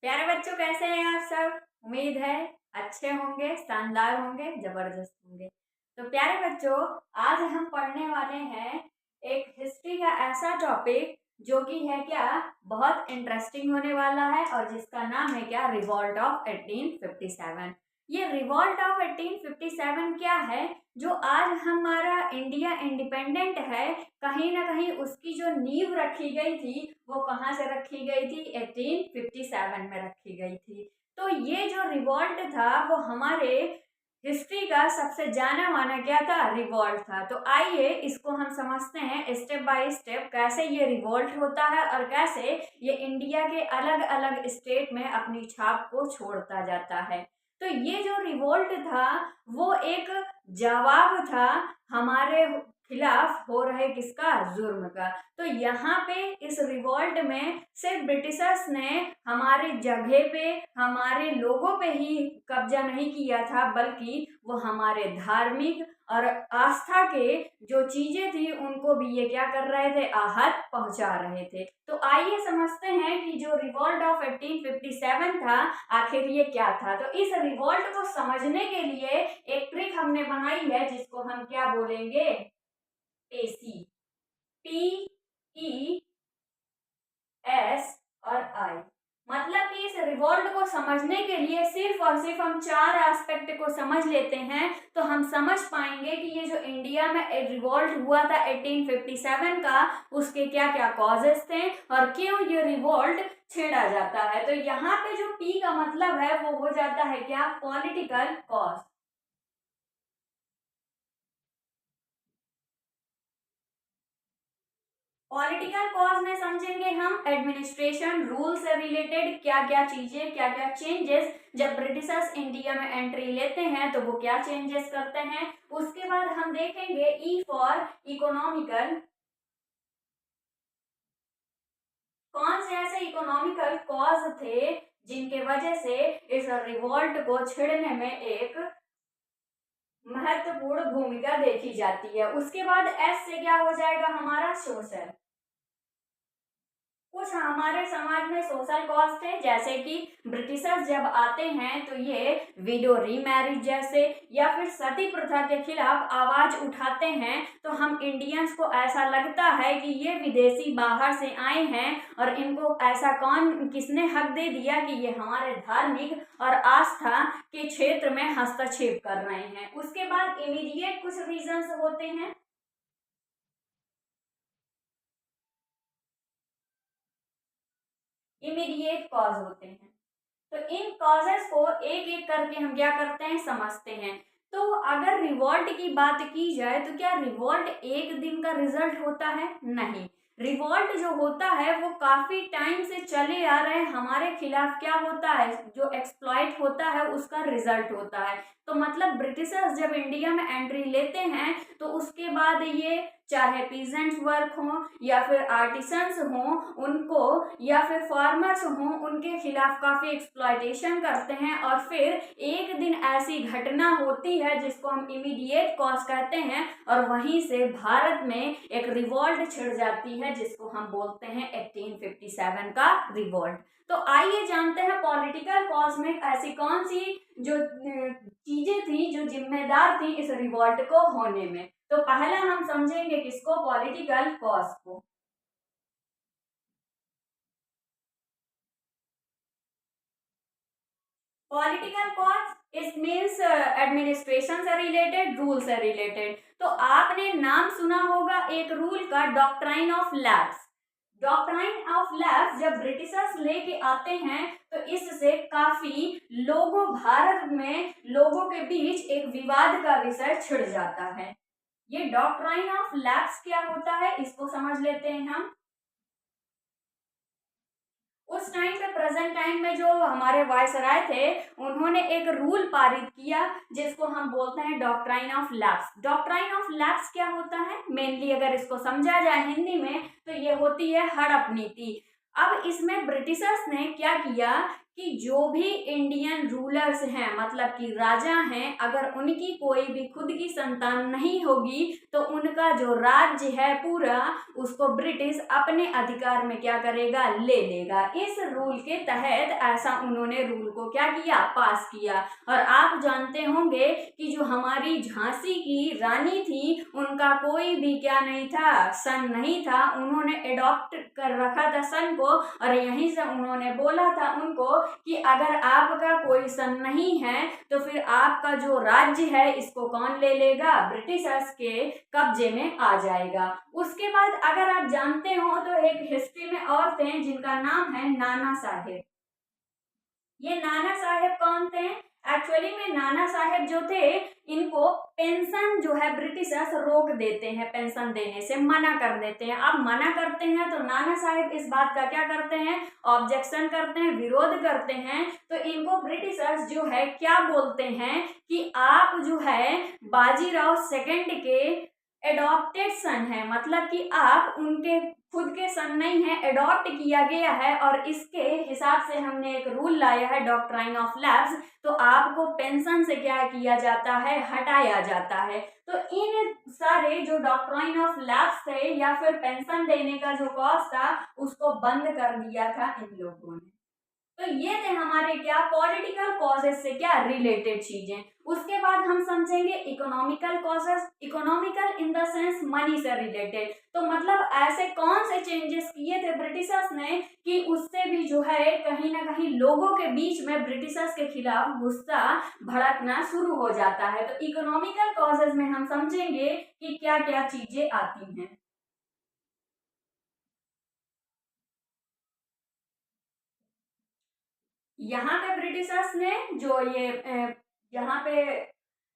प्यारे बच्चों, कैसे हैं आप सब? उम्मीद है अच्छे होंगे, शानदार होंगे, जबरदस्त होंगे। तो प्यारे बच्चों, आज हम पढ़ने वाले हैं एक हिस्ट्री का ऐसा टॉपिक जो कि है क्या, बहुत इंटरेस्टिंग होने वाला है और जिसका नाम है क्या, रिवॉल्ट ऑफ 1857। ये रिवॉल्ट ऑफ 1857 क्या है? जो आज हमारा इंडिया इंडिपेंडेंट है, कहीं ना कहीं उसकी जो नींव रखी गई थी वो कहाँ से रखी गई थी? 1857 में रखी गई थी। तो ये जो रिवॉल्ट था वो हमारे हिस्ट्री का सबसे जाना माना क्या था? रिवॉल्ट था। तो आइए इसको हम समझते हैं स्टेप बाय स्टेप, कैसे ये रिवॉल्ट होता है और कैसे ये इंडिया के अलग अलग स्टेट में अपनी छाप को छोड़ता जाता है। तो ये जो रिवोल्ट था वो एक जवाब था हमारे खिलाफ हो रहे किसका? जुर्म का। तो यहाँ पे इस रिवॉल्ट में सिर्फ ब्रिटिशर्स ने हमारे जगह पे, हमारे लोगों पे ही कब्जा नहीं किया था, बल्कि वो हमारे धार्मिक और आस्था के जो चीजें थी उनको भी ये क्या कर रहे थे? आहत पहुंचा रहे थे। तो आइए समझते हैं कि जो रिवॉल्ट ऑफ 1857 था आखिर ये क्या था। तो इस रिवॉल्ट को समझने के लिए एक ट्रिक हमने बनाई है जिसको हम क्या बोलेंगे? एसी, पी ई एस और आई। मतलब कि इस रिवॉल्ट को समझने के लिए सिर्फ और सिर्फ हम चार एस्पेक्ट को समझ लेते हैं तो हम समझ पाएंगे कि ये जो इंडिया में रिवॉल्ट हुआ था 1857 का, उसके क्या क्या कॉजेस थे और क्यों ये रिवॉल्ट छेड़ा जाता है। तो यहाँ पे जो पी का मतलब है वो हो जाता है क्या? Political cause. पॉलिटिकल कॉज में समझेंगे हम एडमिनिस्ट्रेशन रूल से रिलेटेड क्या क्या चीजें, क्या क्या चेंजेस जब ब्रिटिशर्स इंडिया में एंट्री लेते हैं तो वो क्या चेंजेस करते हैं। उसके बाद हम देखेंगे ई फॉर इकोनॉमिकल, कौन से ऐसे इकोनॉमिकल कॉज थे जिनके वजह से इस रिवॉल्ट को छिड़ने में एक महत्वपूर्ण भूमिका देखी जाती है। उसके बाद एस से क्या हो जाएगा हमारा? सोशल। कुछ हमारे समाज में सोशल कॉज थे, जैसे कि ब्रिटिशर्स जब आते हैं तो ये विडो रीमैरिज जैसे या फिर सती प्रथा के खिलाफ आवाज उठाते हैं। तो हम इंडियंस को ऐसा लगता है कि ये विदेशी बाहर से आए हैं और इनको ऐसा कौन, किसने हक दे दिया कि ये हमारे धार्मिक और आस्था के क्षेत्र में हस्तक्षेप कर रहे हैं। उसके बाद इमीडिएट कुछ रीजंस होते हैं, इमीडिएट कॉज होते हैं। तो इन कॉजेस को एक एक करके हम क्या करते हैं? समझते हैं। तो अगर रिवॉल्ट की बात की जाए तो क्या रिवॉल्ट एक दिन का रिजल्ट होता है? नहीं। रिवॉल्ट जो होता है वो काफी टाइम से चले आ रहे हैं हमारे खिलाफ क्या होता है, जो एक्सप्लॉइट होता है उसका रिजल्ट होता है। तो मतलब ब्रिटिशर्स जब इंडिया में एंट्री लेते हैं तो उसके बाद ये चाहे पीजेंट्स वर्क हो या फिर आर्टिसंस हो उनको, या फिर फार्मर्स हों, उनके खिलाफ काफी एक्सप्लॉयटेशन करते हैं। और फिर एक दिन ऐसी घटना होती है जिसको हम इमीडिएट कॉज कहते हैं और वहीं से भारत में एक रिवॉल्ट छिड़ जाती है जिसको हम बोलते हैं 1857 का रिवॉल्ट। तो आइए जानते हैं पॉलिटिकल कॉज में ऐसी कौन सी जो चीजें थी जो जिम्मेदार थी इस रिवॉल्ट को होने में। तो पहला हम समझेंगे किसको? पॉलिटिकल कॉज को। Political cause it means administration से रिलेटेड, रूल से रिलेटेड। तो आपने नाम सुना होगा एक रूल का, doctrine of lapse. Doctrine of lapse जब ब्रिटिशर्स लेके आते हैं तो इससे काफी लोगों, भारत में लोगों के बीच एक विवाद का विषय छिड़ जाता है। ये डॉक्ट्राइन ऑफ लैप्स क्या होता है इसको समझ लेते हैं हम। उस टाइम पे, प्रेजेंट टाइम में जो हमारे वायसराय थे उन्होंने एक रूल पारित किया जिसको हम बोलते हैं doctrine of lapse. Doctrine of lapse क्या होता है? मेनली अगर इसको समझा जाए हिंदी में तो ये होती है हड़प नीति। अब अब इसमें ब्रिटिशर्स ने क्या किया कि जो भी इंडियन रूलर्स हैं, मतलब कि राजा हैं, अगर उनकी कोई भी खुद की संतान नहीं होगी तो उनका जो राज्य है पूरा, उसको ब्रिटिश अपने अधिकार में क्या करेगा, ले लेगा। इस रूल के तहत ऐसा उन्होंने रूल को क्या किया, पास किया। और आप जानते होंगे कि जो हमारी झांसी की रानी थी, उनका कोई भी क्या नहीं था, सन नहीं था। उन्होंने एडॉप्ट कर रखा था सन को, और यहीं से उन्होंने बोला था उनको कि अगर आपका कोई सन नहीं है तो फिर आपका जो राज्य है इसको कौन ले लेगा, ब्रिटिशर्स के कब्जे में आ जाएगा। उसके बाद अगर आप जानते हो तो एक हिस्ट्री में और थे जिनका नाम है नाना साहेब। ये नाना साहेब कौन थे? एक्चुअली में नाना साहेब जो थे, इनको पेंशन जो है ब्रिटिशर्स रोक देते हैं, पेंशन देने से मना कर देते हैं। अब मना करते हैं तो नाना साहेब इस बात का क्या करते हैं, ऑब्जेक्शन करते हैं, विरोध करते हैं। तो इनको ब्रिटिशर्स जो है क्या बोलते हैं कि आप जो है बाजीराव सेकंड के एडॉप्टेड सन है, मतलब कि आप उनके खुद के सन नहीं है, एडॉप्ट किया गया है। और इसके हिसाब से हमने एक रूल लाया है, डॉक्ट्राइन ऑफ लैप्स, तो आपको पेंशन से क्या किया जाता है, हटाया जाता है। तो इन सारे जो डॉक्ट्राइन ऑफ लैप्स थे या फिर पेंशन देने का जो कॉस्ट था, उसको बंद कर दिया था इन लोगों ने। तो ये थे हमारे क्या, पॉलिटिकल कॉजेस से क्या रिलेटेड चीजें। उसके बाद हम समझेंगे economical causes. Economical in the sense money से रिलेटेड, तो मतलब ऐसे कौन से चेंजेस किए थे ब्रिटिशर्स ने कि उससे भी जो है कहीं ना कहीं लोगों के बीच में ब्रिटिशर्स के खिलाफ गुस्सा भड़कना शुरू हो जाता है। तो इकोनॉमिकल कॉजेस में हम समझेंगे कि क्या क्या चीजें आती हैं। यहाँ पे ब्रिटिशर्स ने जो ये यहाँ पे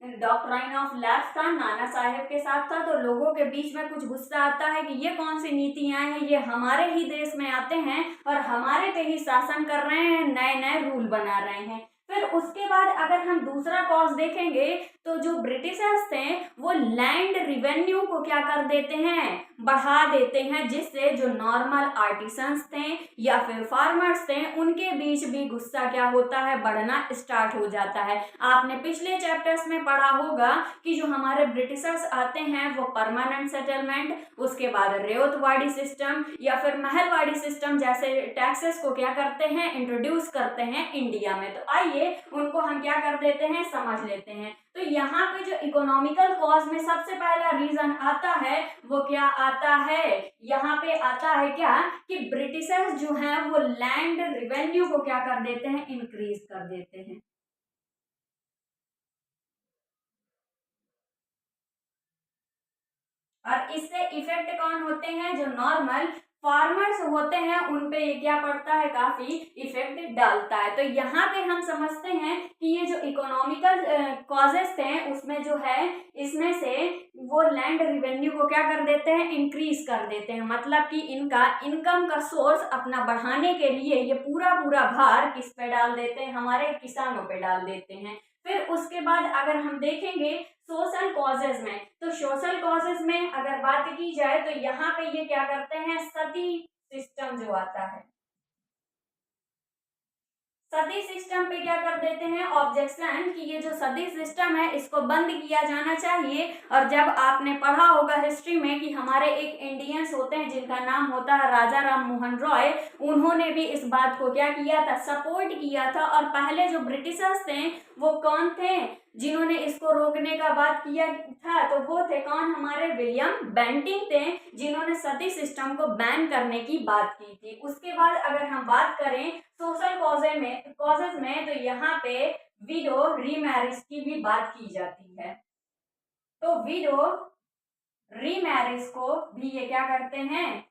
डॉक्ट्राइन ऑफ लैप्स था, नाना साहेब के साथ था, तो लोगों के बीच में कुछ गुस्सा आता है कि ये कौन सी नीतियां हैं, ये हमारे ही देश में आते हैं और हमारे पे ही शासन कर रहे हैं, नए नए रूल बना रहे हैं। फिर उसके बाद अगर हम दूसरा कॉज देखेंगे तो जो ब्रिटिशर्स थे वो लैंड रिवेन्यू को क्या कर देते हैं, बढ़ा देते हैं, जिससे जो नॉर्मल आर्टिसंस थे या फिर फार्मर्स थे उनके बीच भी गुस्सा क्या होता है, बढ़ना स्टार्ट हो जाता है। आपने पिछले चैप्टर्स में पढ़ा होगा कि जो हमारे ब्रिटिशर्स आते हैं वो परमानेंट सेटलमेंट, उसके बाद रेवतवाड़ी सिस्टम या फिर महलवाड़ी सिस्टम जैसे टैक्सेस को क्या करते हैं, इंट्रोड्यूस करते हैं इंडिया में। तो आइए उनको हम क्या कर देते हैं, समझ लेते हैं। तो यहाँ पे जो इकोनॉमिकल कॉज में सबसे पहला रीजन आता है वो क्या आता है, यहाँ पे आता है क्या कि ब्रिटिशर्स जो हैं वो लैंड रिवेन्यू को क्या कर देते हैं, इंक्रीज कर देते हैं। और इससे इफेक्ट कौन होते हैं, जो नॉर्मल फार्मर्स होते हैं उन पे ये क्या पड़ता है, काफी इफेक्ट डालता है। तो यहाँ पे हम समझते हैं कि ये जो इकोनॉमिकल कॉजेस थे उसमें जो है, इसमें से वो लैंड रिवेन्यू को क्या कर देते हैं, इंक्रीज कर देते हैं, मतलब कि इनका इनकम का सोर्स अपना बढ़ाने के लिए ये पूरा पूरा भार किस पे डाल देते हैं, हमारे किसानों पे डाल देते हैं। फिर उसके बाद अगर हम देखेंगे सोशल कॉजेज में, तो सोशल कॉजेज में अगर बात की जाए तो यहाँ पे ये क्या करते हैं, सती सिस्टम जो आता है, सती सिस्टम पे क्या कर देते हैं, ऑब्जेक्शन, कि ये जो सती सिस्टम है इसको बंद किया जाना चाहिए। और जब आपने पढ़ा होगा हिस्ट्री में कि हमारे एक इंडियंस होते हैं जिनका नाम होता है राजा राम मोहन रॉय, उन्होंने भी इस बात को क्या किया था, सपोर्ट किया था। और पहले जो ब्रिटिशर्स थे वो कौन थे जिन्होंने इसको रोकने का बात किया था, तो वो थे कौन, हमारे विलियम बेंटिंग थे, जिन्होंने सती सिस्टम को बैन करने की बात की थी। उसके बाद अगर हम बात करें सोशल कॉजेज में तो यहाँ पे विडो रीमैरिज की भी बात की जाती है। तो विडो रीमैरिज को भी ये क्या करते हैं,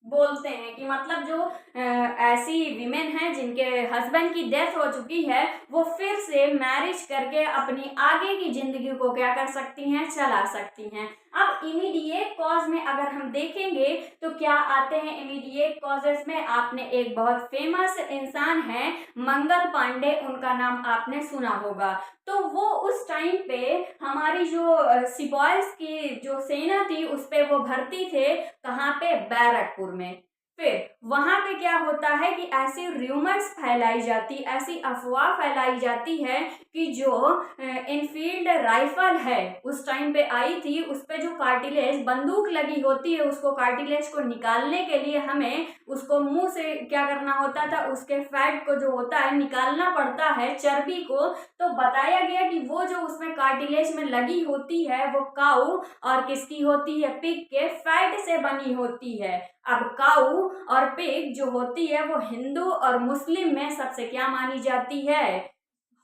बोलते हैं कि मतलब जो ऐसी विमेन हैं जिनके हस्बैंड की डेथ हो चुकी है, वो फिर से मैरिज करके अपनी आगे की जिंदगी को क्या कर सकती हैं, चला सकती हैं। अब इमीडिएट कॉज में अगर हम देखेंगे तो क्या आते हैं इमीडिएट कॉजेस में, आपने एक बहुत फेमस इंसान है मंगल पांडे, उनका नाम आपने सुना होगा। तो वो उस टाइम पे हमारी जो सिपाहीज की जो सेना थी उस पे वो भर्ती थे, कहाँ पे, बैरकपुर में। फिर वहां पे क्या होता है कि ऐसी र्यूमर्स फैलाई जाती, ऐसी अफवाह फैलाई जाती है कि जो इनफील्ड राइफल है उस टाइम पे आई थी, उस पे जो कार्टिलेज बंदूक लगी होती है, उसको कार्टिलेज को निकालने के लिए हमें उसको मुंह से क्या करना होता था, उसके फैट को जो होता है निकालना पड़ता है, चर्बी को। तो बताया गया कि वो जो उसमें कार्टिलेज में लगी होती है वो काऊ और किसकी होती है, पिग के फैट से बनी होती है। अब काऊ और पिग जो होती है वो हिंदू और मुस्लिम में सबसे क्या मानी जाती है,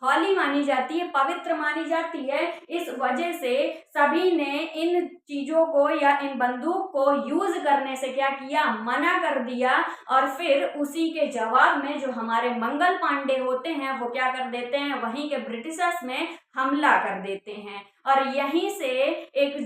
हॉली मानी जाती है, पवित्र मानी जाती है। इस वजह से सभी ने इन चीजों को या इन बंदूक को यूज करने से क्या किया, मना कर दिया। और फिर उसी के जवाब में जो हमारे मंगल पांडे होते हैं वो क्या कर देते हैं, वहीं के ब्रिटिशर्स में हमला कर देते हैं और यहीं से एक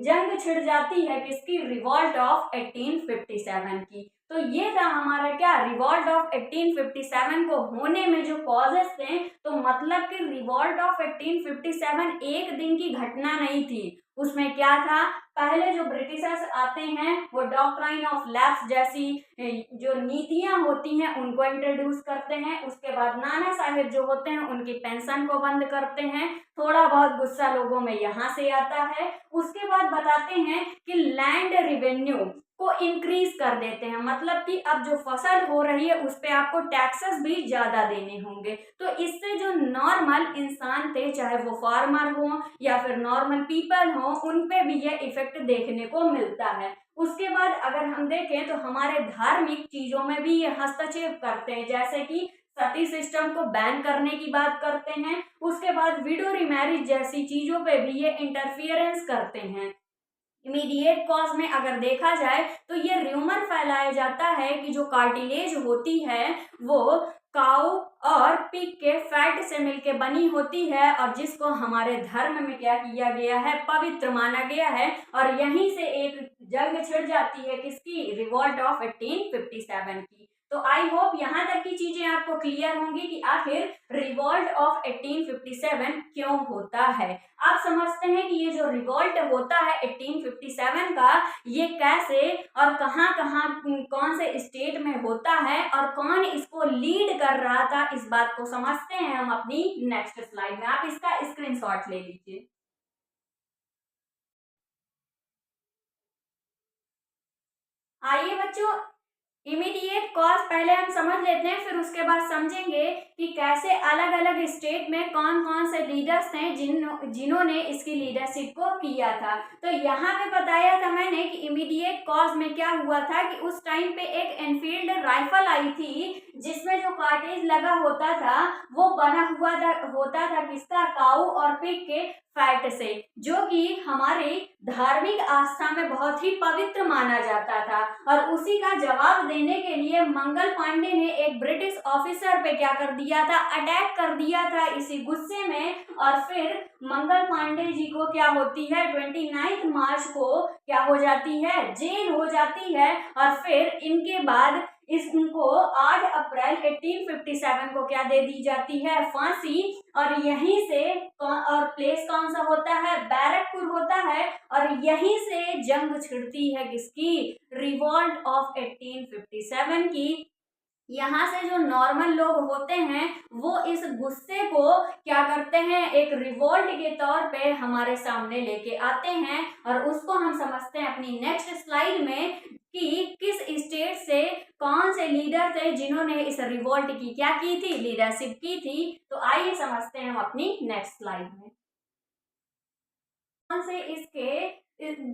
जंग छिड़ जाती है किसकी, रिवॉल्ट ऑफ 1857 की। तो ये था हमारा क्या, रिवॉल्ट ऑफ 1857 को होने में जो कॉजेस थे। तो मतलब कि रिवॉल्ट ऑफ 1857 एक दिन की घटना नहीं थी, उसमें क्या था, पहले जो ब्रिटिशर्स आते हैं वो डॉक्ट्राइन ऑफ लैप्स जैसी जो नीतियां होती हैं उनको इंट्रोड्यूस करते हैं। उसके बाद नाना साहेब जो होते हैं उनकी पेंशन को बंद करते हैं, थोड़ा बहुत गुस्सा लोगों में यहाँ से आता है। उसके बाद बताते हैं कि लैंड रिवेन्यू को इंक्रीज कर देते हैं, मतलब कि अब जो फसल हो रही है उस पे आपको टैक्सेस भी ज्यादा देने होंगे। तो इससे जो नॉर्मल इंसान थे, चाहे वो फार्मर हो या फिर नॉर्मल पीपल हो, उन पे भी ये इफेक्ट देखने को मिलता है। उसके बाद अगर हम देखें तो हमारे धार्मिक चीजों में भी ये हस्तक्षेप करते हैं, जैसे कि सती सिस्टम को बैन करने की बात करते हैं। उसके बाद विडो रिमैरिज जैसी चीजों पे भी ये इंटरफियरेंस करते हैं। इमीडिएट कॉज में अगर देखा जाए तो ये र्यूमर फैलाया जाता है कि जो कार्टिलेज होती है वो काऊ और पिग के फैट से मिलके बनी होती है और जिसको हमारे धर्म में क्या किया गया है, पवित्र माना गया है। और यहीं से एक जंग छिड़ जाती है किसकी, रिवॉल्ट ऑफ 1857 की। तो आई होप यहाँ तक की चीजें आपको क्लियर होंगी कि आखिर रिवॉल्ट ऑफ 1857 क्यों होता है। आप समझते हैं कि ये जो रिवॉल्ट होता है 1857 का, ये कैसे और कहाँ कहाँ कौन से स्टेट में होता है और कौन इसको लीड कर रहा था, इस बात को समझते हैं हम अपनी नेक्स्ट स्लाइड में। आप इसका स्क्रीनशॉट ले लीजिए। आइए बच्चों, इमीडिएट कॉज पहले हम समझ लेते हैं, फिर उसके बाद समझेंगे कि कैसे अलग अलग स्टेट में कौन कौन से लीडर्स थे जिन्होंने इसकी लीडरशिप को किया था। तो यहाँ पे बताया था मैंने कि इमीडिएट कॉज में क्या हुआ था कि उस टाइम पे एक एनफील्ड राइफल आई थी जिसमें जो कार्टेज लगा होता था वो बना हुआ होता था किसका, काऊ और पिग के फैट से, जो कि हमारी धार्मिक आस्था में बहुत ही पवित्र माना जाता था। और उसी का जवाब देने के लिए मंगल पांडे ने एक ब्रिटिश ऑफिसर पे क्या कर दिया था, अटैक कर दिया था इसी गुस्से में। और फिर मंगल पांडे जी को क्या होती है, 29 मार्च को क्या हो जाती है, जेल हो जाती है। और फिर इनके बाद इसको 8 अप्रैल 1857 को क्या दे दी जाती है, फांसी। और यहीं से और प्लेस कौन सा होता है, बैरकपुर होता है। और यहीं से जंग छिड़ती है किसकी, रिवॉल्ट ऑफ 1857 की। यहाँ से जो नॉर्मल लोग होते हैं वो इस गुस्से को क्या करते हैं, एक रिवोल्ट के तौर पे हमारे सामने लेके आते हैं। और उसको हम समझते हैं अपनी नेक्स्ट स्लाइड में कि किस स्टेट से कौन से लीडर थे जिन्होंने इस रिवोल्ट की क्या की थी, लीडरशिप की थी। तो आइए समझते हैं हम अपनी नेक्स्ट स्लाइड में कौन से इसके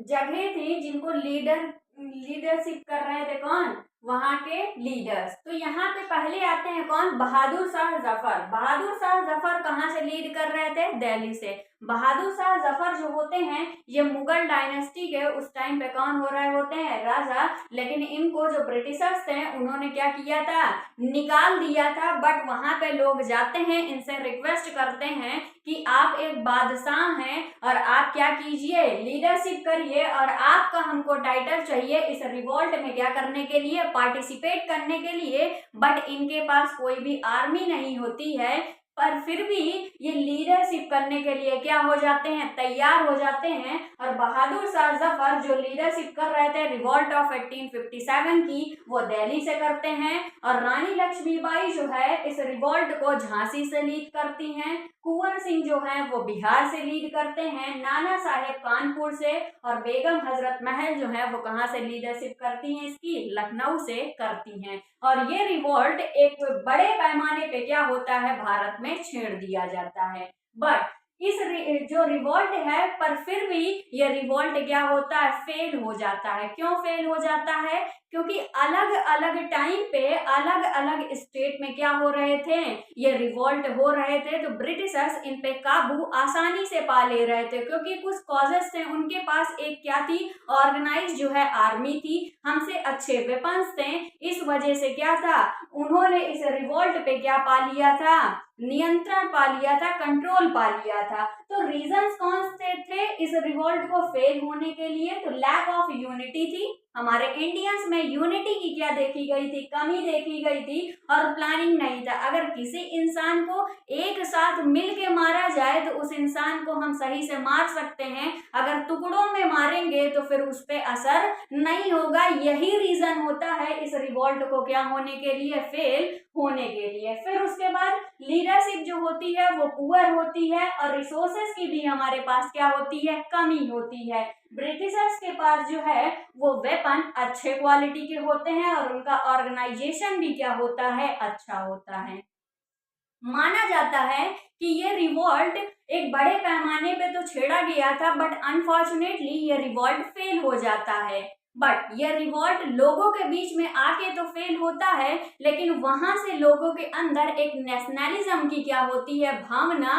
जगह थी जिनको लीडरशिप कर रहे थे, कौन, वहां के लीडर्स। तो यहाँ पे पहले आते हैं कौन, बहादुर शाह जफर। बहादुर शाह जफर कहाँ से लीड कर रहे थे, दिल्ली से। बहादुर शाह जफर जो होते हैं ये मुगल डायनेस्टी के उस टाइम पे कौन हो रहे होते हैं, राजा। लेकिन इनको जो ब्रिटिशर्स थे उन्होंने क्या किया था, निकाल दिया था। बट वहां पे लोग जाते हैं, इनसे रिक्वेस्ट करते हैं कि आप एक बादशाह हैं और आप क्या कीजिए, लीडरशिप करिए और आपका हमको टाइटल चाहिए इस रिवॉल्ट में क्या करने के लिए, पार्टिसिपेट करने के लिए। बट इनके पास कोई भी आर्मी नहीं होती है। पर फिर भी ये लीडरशिप करने के लिए क्या हो जाते हैं, तैयार हो जाते हैं। और बहादुर शाह जफर जो लीडरशिप कर रहे थे रिवॉल्ट ऑफ 1857 की, वो दिल्ली से करते हैं। और रानी लक्ष्मीबाई जो है इस रिवॉल्ट को झांसी से लीड करती हैं। कुंवर सिंह जो है वो बिहार से लीड करते हैं, नाना साहेब कानपुर से, और बेगम हजरत महल जो है वो कहाँ से लीडरशिप करती हैं, इसकी लखनऊ से करती हैं। और ये रिवॉल्ट एक बड़े पैमाने पे क्या होता है, भारत में छेड़ दिया जाता है। बट इस जो रिवॉल्ट है, पर फिर भी ये रिवॉल्ट क्या होता है, फेल हो जाता है। क्यों फेल हो जाता है, क्योंकि अलग अलग टाइम पे अलग अलग स्टेट में क्या हो रहे थे, ये रिवॉल्ट हो रहे थे। तो ब्रिटिशर्स इन पे काबू आसानी से पा ले रहे थे, क्योंकि कुछ कॉजेस थे उनके पास। एक क्या थी, ऑर्गेनाइज जो है आर्मी थी, हमसे अच्छे वेपन्स थे। इस वजह से क्या था, उन्होंने इस रिवॉल्ट पे क्या पा लिया था, नियंत्रण पा लिया था, कंट्रोल पा लिया था। तो रीजंस कौन से थे इस रिवॉल्ट को फेल होने के लिए, तो लैक ऑफ यूनिटी थी। हमारे इंडियंस में यूनिटी की क्या देखी गई थी, कमी देखी गई थी, और प्लानिंग नहीं था। अगर किसी इंसान को एक साथ मिल के मारा जाए तो उस इंसान को हम सही से मार सकते हैं, अगर टुकड़ों में मारेंगे तो फिर उस पर असर नहीं होगा। यही रीजन होता है इस रिवॉल्ट को क्या होने के लिए, फेल होने के लिए। फिर उसके बाद लीडरशिप जो होती है वो पुअर होती है, और रिसोर्सेस की भी हमारे पास क्या होती है, कमी होती है। ब्रिटिशर्स के पास जो है वो वेपन अच्छे क्वालिटी के होते हैं, और उनका ऑर्गेनाइजेशन भी क्या होता है, अच्छा होता है। माना जाता है कि ये रिवॉल्ट एक बड़े पैमाने पे तो छेड़ा गया था, बट अनफॉर्चुनेटली ये रिवॉल्ट फेल हो जाता है। बट ये रिवॉल्ट लोगों के बीच में आके तो फेल होता है, लेकिन वहां से लोगों के अंदर एक नेशनलिज्म की क्या होती है, भावना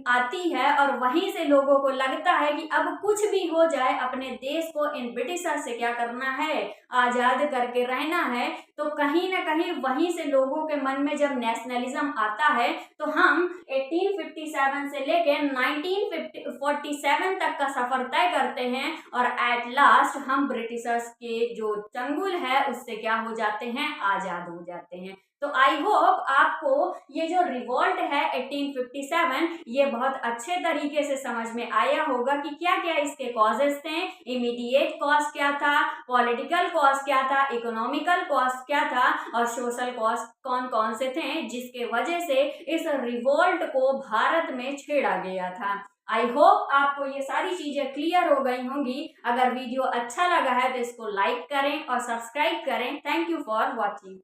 आती है। और वहीं से लोगों को लगता है कि अब कुछ भी हो जाए, अपने देश को इन ब्रिटिशर से क्या करना है, आजाद करके रहना है। तो कहीं ना कहीं वहीं से लोगों के मन में जब नेशनलिज्म आता है, तो हम 1857 से लेके 1947 तक का सफर तय करते हैं, और एट लास्ट हम ब्रिटिशर्स के जो चंगुल है उससे क्या हो जाते हैं, आजाद हो जाते हैं। तो आई होप आपको ये जो रिवॉल्ट है 1857, ये बहुत अच्छे तरीके से समझ में आया होगा कि क्या क्या इसके कॉजेस थे, इमीडिएट कॉज क्या था, पॉलिटिकल कॉज क्या था, इकोनॉमिकल कॉज क्या था, और सोशल कॉज कौन कौन से थे जिसके वजह से इस रिवॉल्ट को भारत में छेड़ा गया था। आई होप आपको ये सारी चीजें क्लियर हो गई होंगी। अगर वीडियो अच्छा लगा है तो इसको लाइक करें और सब्सक्राइब करें। Thank you for watching.